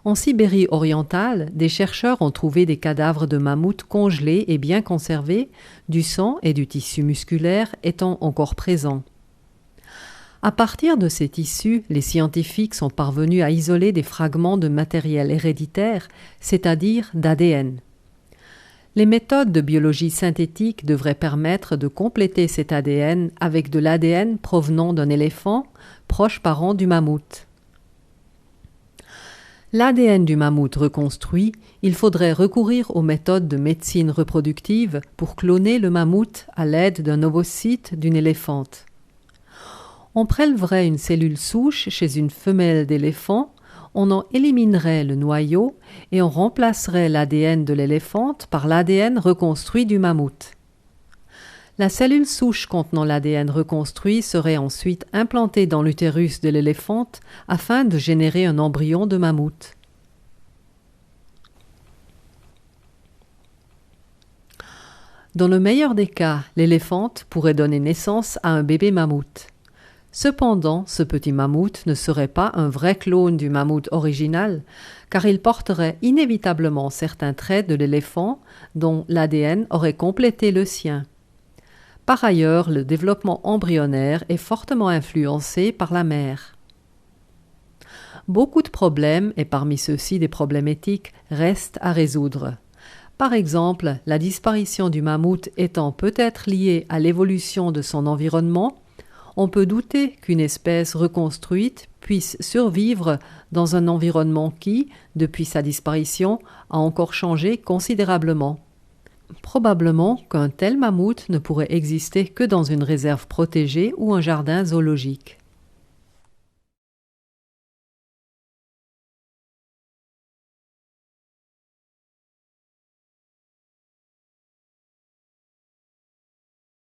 En Sibérie orientale, des chercheurs ont trouvé des cadavres de mammouths congelés et bien conservés, du sang et du tissu musculaire étant encore présents. À partir de ces tissus, les scientifiques sont parvenus à isoler des fragments de matériel héréditaire, c'est-à-dire d'ADN. Les méthodes de biologie synthétique devraient permettre de compléter cet ADN avec de l'ADN provenant d'un éléphant, proche parent du mammouth. L'ADN du mammouth reconstruit, il faudrait recourir aux méthodes de médecine reproductive pour cloner le mammouth à l'aide d'un ovocyte d'une éléphante. On prélèverait une cellule souche chez une femelle d'éléphant, on en éliminerait le noyau et on remplacerait l'ADN de l'éléphante par l'ADN reconstruit du mammouth. La cellule souche contenant l'ADN reconstruit serait ensuite implantée dans l'utérus de l'éléphante afin de générer un embryon de mammouth. Dans le meilleur des cas, l'éléphante pourrait donner naissance à un bébé mammouth. Cependant, ce petit mammouth ne serait pas un vrai clone du mammouth original, car il porterait inévitablement certains traits de l'éléphant dont l'ADN aurait complété le sien. Par ailleurs, le développement embryonnaire est fortement influencé par la mère. Beaucoup de problèmes, et parmi ceux-ci des problèmes éthiques, restent à résoudre. Par exemple, la disparition du mammouth étant peut-être liée à l'évolution de son environnement, on peut douter qu'une espèce reconstruite puisse survivre dans un environnement qui, depuis sa disparition, a encore changé considérablement. Probablement qu'un tel mammouth ne pourrait exister que dans une réserve protégée ou un jardin zoologique.